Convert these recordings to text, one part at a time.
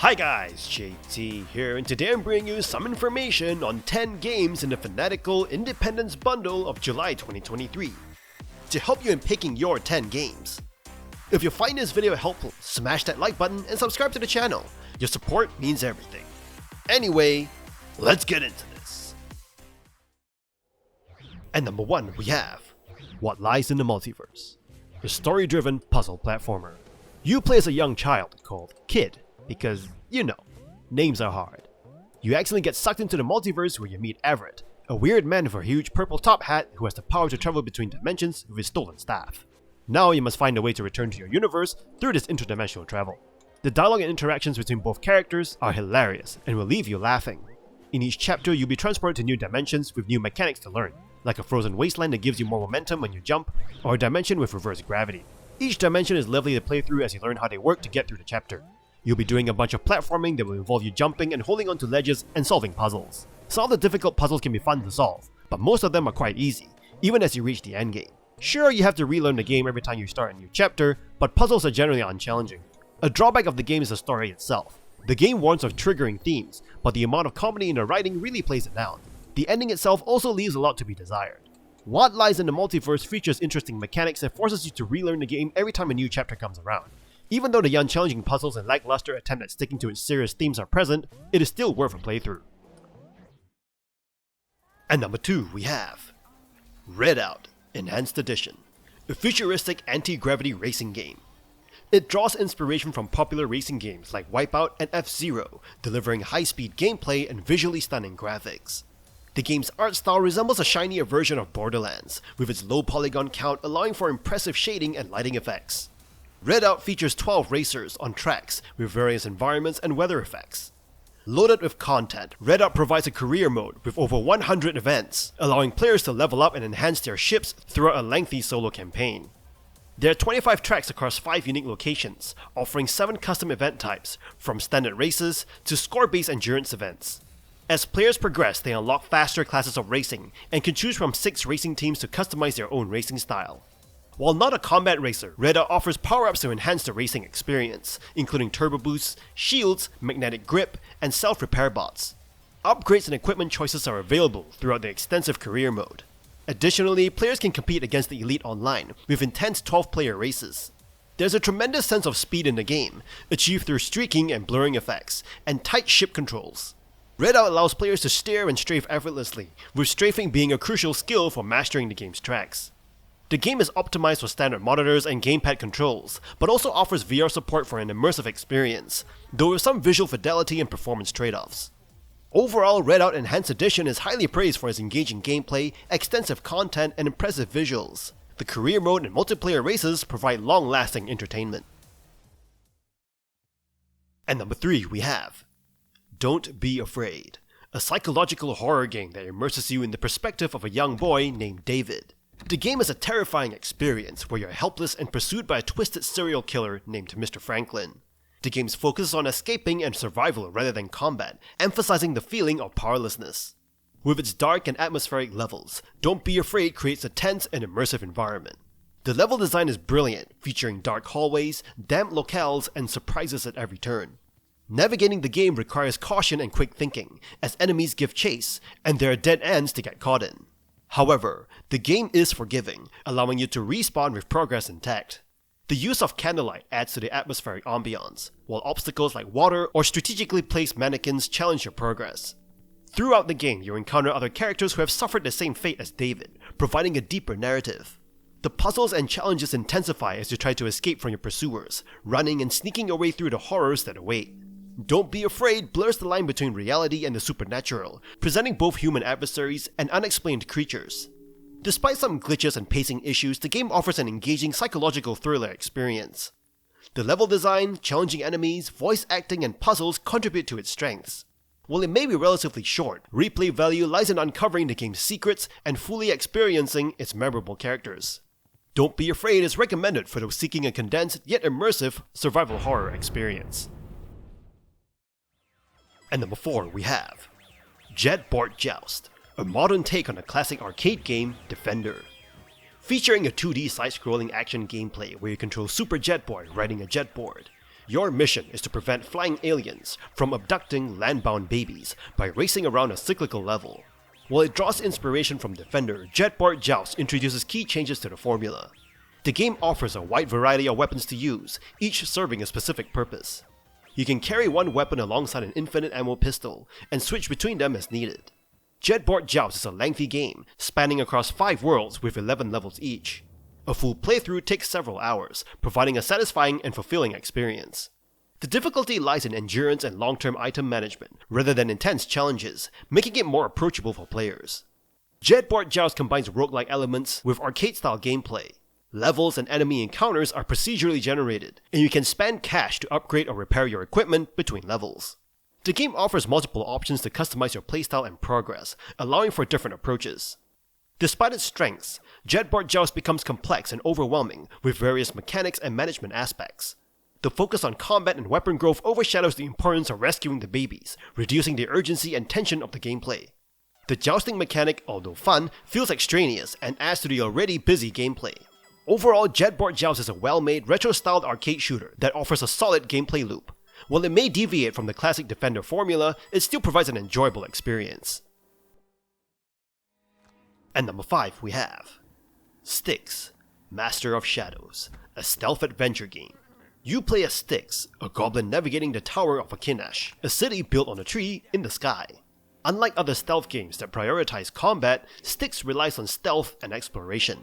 Hi guys, JT here, and today I'm bringing you some information on 10 games in the Fanatical Indie-pendence Bundle of July 2023 to help you in picking your 10 games. If you find this video helpful, smash that like button and subscribe to the channel. Your support means everything. Anyway, let's get into this. And number 1 we have What Lies in the Multiverse, the story-driven puzzle platformer. You play as a young child called Kid, because, you know, names are hard. You accidentally get sucked into the multiverse where you meet Everett, a weird man with a huge purple top hat who has the power to travel between dimensions with his stolen staff. Now you must find a way to return to your universe through this interdimensional travel. The dialogue and interactions between both characters are hilarious and will leave you laughing. In each chapter, you'll be transported to new dimensions with new mechanics to learn, like a frozen wasteland that gives you more momentum when you jump, or a dimension with reverse gravity. Each dimension is lovely to play through as you learn how they work to get through the chapter. You'll be doing a bunch of platforming that will involve you jumping and holding onto ledges and solving puzzles. Some of the difficult puzzles can be fun to solve, but most of them are quite easy, even as you reach the endgame. Sure, you have to relearn the game every time you start a new chapter, but puzzles are generally unchallenging. A drawback of the game is the story itself. The game warns of triggering themes, but the amount of comedy in the writing really plays it down. The ending itself also leaves a lot to be desired. What Lies in the Multiverse features interesting mechanics that forces you to relearn the game every time a new chapter comes around. Even though the unchallenging puzzles and lackluster attempt at sticking to its serious themes are present, it is still worth a playthrough. And number 2 we have Redout Enhanced Edition, a futuristic anti-gravity racing game. It draws inspiration from popular racing games like Wipeout and F-Zero, delivering high-speed gameplay and visually stunning graphics. The game's art style resembles a shinier version of Borderlands, with its low polygon count allowing for impressive shading and lighting effects. Redout features 12 racers on tracks with various environments and weather effects. Loaded with content, Redout provides a career mode with over 100 events, allowing players to level up and enhance their ships throughout a lengthy solo campaign. There are 25 tracks across 5 unique locations, offering 7 custom event types, from standard races to score-based endurance events. As players progress, they unlock faster classes of racing and can choose from 6 racing teams to customize their own racing style. While not a combat racer, Redout offers power-ups to enhance the racing experience, including turbo boosts, shields, magnetic grip, and self-repair bots. Upgrades and equipment choices are available throughout the extensive career mode. Additionally, players can compete against the elite online, with intense 12-player races. There's a tremendous sense of speed in the game, achieved through streaking and blurring effects, and tight ship controls. Redout allows players to steer and strafe effortlessly, with strafing being a crucial skill for mastering the game's tracks. The game is optimized for standard monitors and gamepad controls, but also offers VR support for an immersive experience, though with some visual fidelity and performance trade-offs. Overall, Redout Enhanced Edition is highly praised for its engaging gameplay, extensive content, and impressive visuals. The career mode and multiplayer races provide long-lasting entertainment. And number 3 we have Don't Be Afraid, a psychological horror game that immerses you in the perspective of a young boy named David. The game is a terrifying experience where you're helpless and pursued by a twisted serial killer named Mr. Franklin. The game's focus is on escaping and survival rather than combat, emphasizing the feeling of powerlessness. With its dark and atmospheric levels, Don't Be Afraid creates a tense and immersive environment. The level design is brilliant, featuring dark hallways, damp locales, and surprises at every turn. Navigating the game requires caution and quick thinking, as enemies give chase, and there are dead ends to get caught in. However, the game is forgiving, allowing you to respawn with progress intact. The use of candlelight adds to the atmospheric ambiance, while obstacles like water or strategically placed mannequins challenge your progress. Throughout the game, you encounter other characters who have suffered the same fate as David, providing a deeper narrative. The puzzles and challenges intensify as you try to escape from your pursuers, running and sneaking your way through the horrors that await. Don't Be Afraid blurs the line between reality and the supernatural, presenting both human adversaries and unexplained creatures. Despite some glitches and pacing issues, the game offers an engaging psychological thriller experience. The level design, challenging enemies, voice acting, and puzzles contribute to its strengths. While it may be relatively short, replay value lies in uncovering the game's secrets and fully experiencing its memorable characters. Don't Be Afraid is recommended for those seeking a condensed yet immersive survival horror experience. And number 4 we have Jetboard Joust, a modern take on the classic arcade game Defender. Featuring a 2D side-scrolling action gameplay where you control Super Jetboy riding a jetboard, Your mission is to prevent flying aliens from abducting land-bound babies by racing around a cyclical level. While it draws inspiration from Defender, Jetboard Joust introduces key changes to the formula. The game offers a wide variety of weapons to use, each serving a specific purpose. You can carry one weapon alongside an infinite ammo pistol, and switch between them as needed. Jetboard Joust is a lengthy game, spanning across 5 worlds with 11 levels each. A full playthrough takes several hours, providing a satisfying and fulfilling experience. The difficulty lies in endurance and long-term item management, rather than intense challenges, making it more approachable for players. Jetboard Joust combines roguelike elements with arcade-style gameplay. Levels and enemy encounters are procedurally generated, and you can spend cash to upgrade or repair your equipment between levels. The game offers multiple options to customize your playstyle and progress, allowing for different approaches. Despite its strengths, Jetboard Joust becomes complex and overwhelming with various mechanics and management aspects. The focus on combat and weapon growth overshadows the importance of rescuing the babies, reducing the urgency and tension of the gameplay. The jousting mechanic, although fun, feels extraneous and adds to the already busy gameplay. Overall, Jetboard Joust is a well-made, retro-styled arcade shooter that offers a solid gameplay loop. While it may deviate from the classic Defender formula, it still provides an enjoyable experience. And number 5 we have Styx, Master of Shadows, a stealth adventure game. You play as Styx, a goblin navigating the Tower of Akinash, a city built on a tree in the sky. Unlike other stealth games that prioritize combat, Styx relies on stealth and exploration.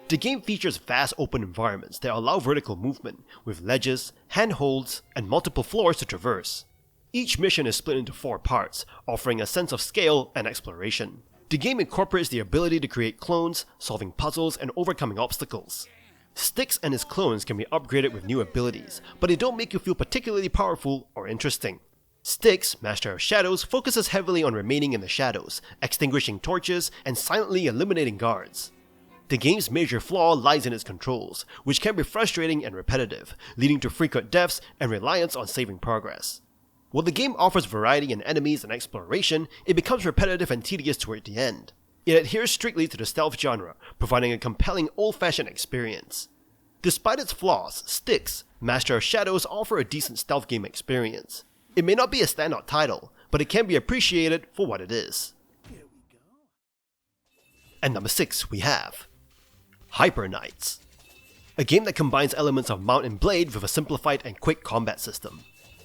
The game features vast open environments that allow vertical movement, with ledges, handholds, and multiple floors to traverse. Each mission is split into 4 parts, offering a sense of scale and exploration. The game incorporates the ability to create clones, solving puzzles, and overcoming obstacles. Styx and his clones can be upgraded with new abilities, but they don't make you feel particularly powerful or interesting. Styx, Master of Shadows, focuses heavily on remaining in the shadows, extinguishing torches, and silently eliminating guards. The game's major flaw lies in its controls, which can be frustrating and repetitive, leading to frequent deaths and reliance on saving progress. While the game offers variety in enemies and exploration, it becomes repetitive and tedious toward the end. It adheres strictly to the stealth genre, providing a compelling old-fashioned experience. Despite its flaws, Styx, Master of Shadows offer a decent stealth game experience. It may not be a standout title, but it can be appreciated for what it is. And number 6 we have Hyper Knights, a game that combines elements of Mount and Blade with a simplified and quick combat system.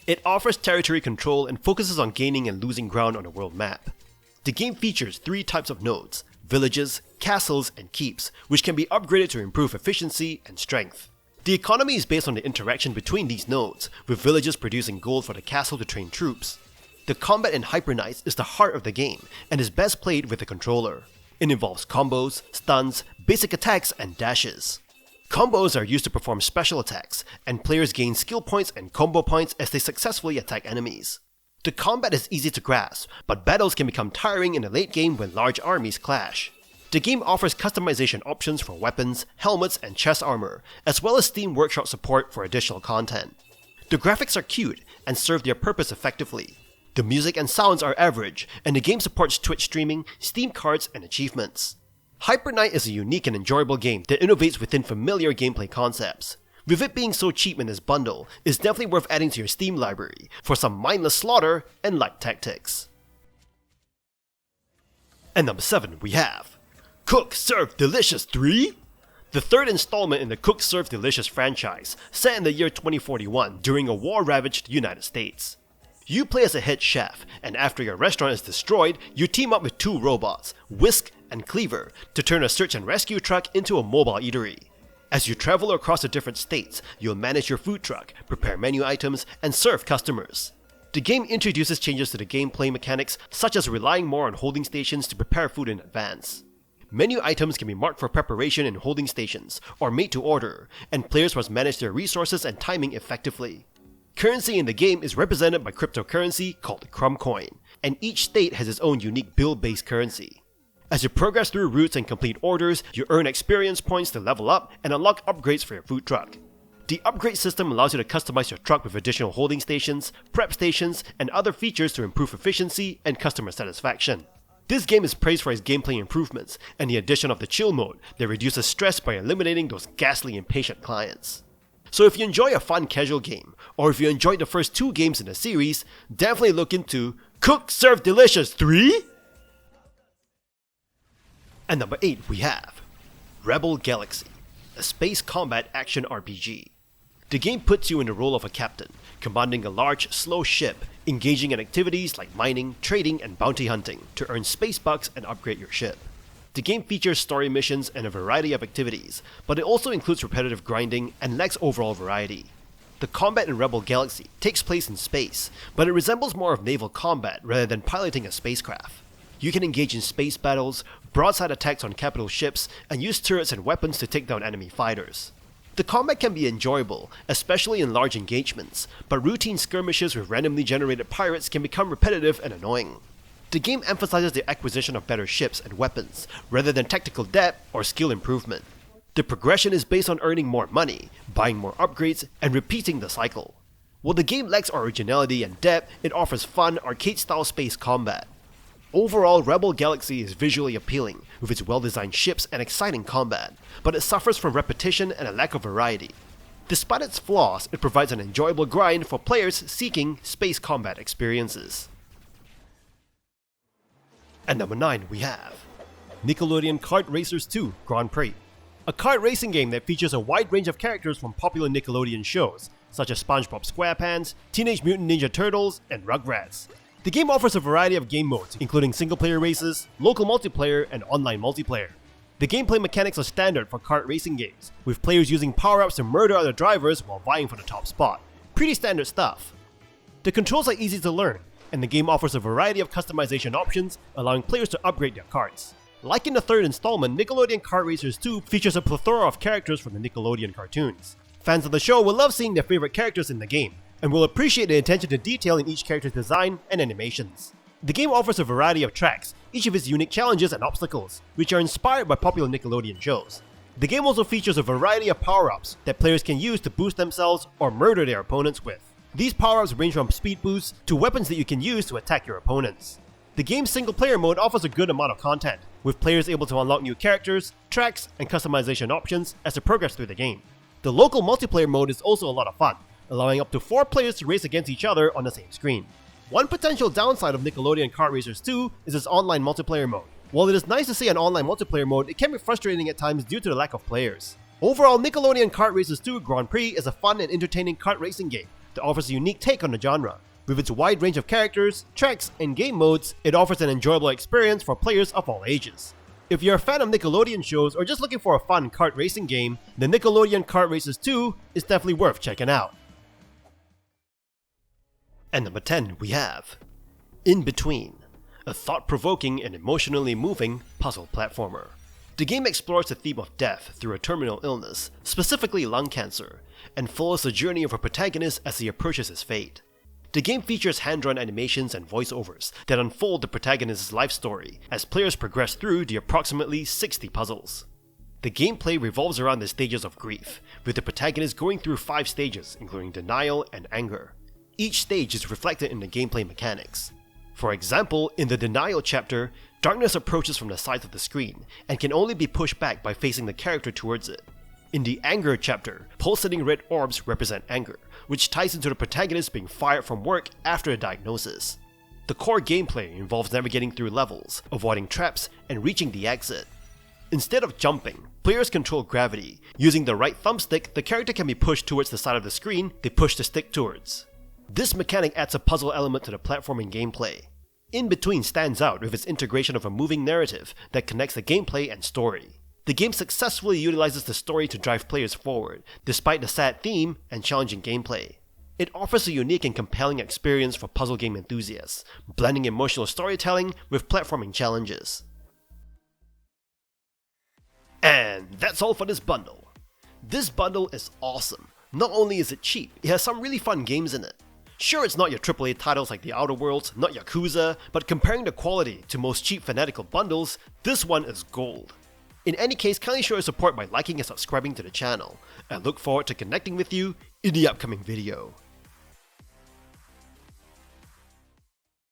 It offers territory control and focuses on gaining and losing ground on a world map. The game features 3 types of nodes: villages, castles, and keeps, which can be upgraded to improve efficiency and strength. The economy is based on the interaction between these nodes, with villages producing gold for the castle to train troops. The combat in Hyper Knights is the heart of the game, and is best played with the controller. It involves combos, stuns, basic attacks, and dashes. Combos are used to perform special attacks, and players gain skill points and combo points as they successfully attack enemies. The combat is easy to grasp, but battles can become tiring in the late game when large armies clash. The game offers customization options for weapons, helmets, and chest armor, as well as Steam Workshop support for additional content. The graphics are cute and serve their purpose effectively. The music and sounds are average, and the game supports Twitch streaming, Steam cards, and achievements. Hyper Knight is a unique and enjoyable game that innovates within familiar gameplay concepts. With it being so cheap in this bundle, it's definitely worth adding to your Steam library for some mindless slaughter and light tactics. And number 7 we have Cook Serve Delicious 3? The third installment in the Cook Serve Delicious franchise, set in the year 2041 during a war-ravaged United States. You play as a head chef, and after your restaurant is destroyed, you team up with 2 robots, Whisk and Cleaver, to turn a search and rescue truck into a mobile eatery. As you travel across the different states, you'll manage your food truck, prepare menu items, and serve customers. The game introduces changes to the gameplay mechanics, such as relying more on holding stations to prepare food in advance. Menu items can be marked for preparation in holding stations, or made to order, and players must manage their resources and timing effectively. Currency in the game is represented by cryptocurrency called the Crumb Coin, and each state has its own unique build-based currency. As you progress through routes and complete orders, you earn experience points to level up and unlock upgrades for your food truck. The upgrade system allows you to customize your truck with additional holding stations, prep stations, and other features to improve efficiency and customer satisfaction. This game is praised for its gameplay improvements and the addition of the chill mode that reduces stress by eliminating those ghastly impatient clients. So if you enjoy a fun casual game, or if you enjoyed the first 2 games in the series, definitely look into Cook Serve Delicious 3? And number 8 we have Rebel Galaxy, a space combat action RPG. The game puts you in the role of a captain, commanding a large, slow ship, engaging in activities like mining, trading, and bounty hunting to earn space bucks and upgrade your ship. The game features story missions and a variety of activities, but it also includes repetitive grinding and lacks overall variety. The combat in Rebel Galaxy takes place in space, but it resembles more of naval combat rather than piloting a spacecraft. You can engage in space battles, broadside attacks on capital ships, and use turrets and weapons to take down enemy fighters. The combat can be enjoyable, especially in large engagements, but routine skirmishes with randomly generated pirates can become repetitive and annoying. The game emphasizes the acquisition of better ships and weapons, rather than tactical depth or skill improvement. The progression is based on earning more money, buying more upgrades, and repeating the cycle. While the game lacks originality and depth, it offers fun, arcade-style space combat. Overall, Rebel Galaxy is visually appealing, with its well-designed ships and exciting combat, but it suffers from repetition and a lack of variety. Despite its flaws, it provides an enjoyable grind for players seeking space combat experiences. And number 9 we have Nickelodeon Kart Racers 2 Grand Prix, a kart racing game that features a wide range of characters from popular Nickelodeon shows, such as SpongeBob SquarePants, Teenage Mutant Ninja Turtles, and Rugrats. The game offers a variety of game modes, including single-player races, local multiplayer, and online multiplayer. The gameplay mechanics are standard for kart racing games, with players using power-ups to murder other drivers while vying for the top spot. Pretty standard stuff. The controls are easy to learn, and the game offers a variety of customization options, allowing players to upgrade their karts. Like in the 3rd installment, Nickelodeon Kart Racers 2 features a plethora of characters from the Nickelodeon cartoons. Fans of the show will love seeing their favorite characters in the game, and will appreciate the attention to detail in each character's design and animations. The game offers a variety of tracks, each of its unique challenges and obstacles, which are inspired by popular Nickelodeon shows. The game also features a variety of power-ups that players can use to boost themselves or murder their opponents with. These power-ups range from speed boosts to weapons that you can use to attack your opponents. The game's single-player mode offers a good amount of content, with players able to unlock new characters, tracks, and customization options as they progress through the game. The local multiplayer mode is also a lot of fun, allowing up to 4 players to race against each other on the same screen. One potential downside of Nickelodeon Kart Racers 2 is its online multiplayer mode. While it is nice to see an online multiplayer mode, it can be frustrating at times due to the lack of players. Overall, Nickelodeon Kart Racers 2 Grand Prix is a fun and entertaining kart racing game that offers a unique take on the genre. With its wide range of characters, tracks, and game modes, it offers an enjoyable experience for players of all ages. If you're a fan of Nickelodeon shows or just looking for a fun kart racing game, then Nickelodeon Kart Racers 2 is definitely worth checking out. And number 10 we have In Between, a thought-provoking and emotionally moving puzzle platformer. The game explores the theme of death through a terminal illness, specifically lung cancer, and follows the journey of a protagonist as he approaches his fate. The game features hand-drawn animations and voiceovers that unfold the protagonist's life story as players progress through the approximately 60 puzzles. The gameplay revolves around the stages of grief, with the protagonist going through 5 stages, including denial and anger. Each stage is reflected in the gameplay mechanics. For example, in the Denial chapter, darkness approaches from the sides of the screen and can only be pushed back by facing the character towards it. In the Anger chapter, pulsating red orbs represent anger, which ties into the protagonist being fired from work after a diagnosis. The core gameplay involves navigating through levels, avoiding traps, and reaching the exit. Instead of jumping, players control gravity. Using the right thumbstick, the character can be pushed towards the side of the screen they push the stick towards. This mechanic adds a puzzle element to the platforming gameplay. In Between stands out with its integration of a moving narrative that connects the gameplay and story. The game successfully utilizes the story to drive players forward, despite the sad theme and challenging gameplay. It offers a unique and compelling experience for puzzle game enthusiasts, blending emotional storytelling with platforming challenges. And that's all for this bundle. This bundle is awesome. Not only is it cheap, it has some really fun games in it. Sure, it's not your AAA titles like The Outer Worlds, not Yakuza, but comparing the quality to most cheap Fanatical bundles, this one is gold. In any case, kindly show your support by liking and subscribing to the channel, and look forward to connecting with you in the upcoming video.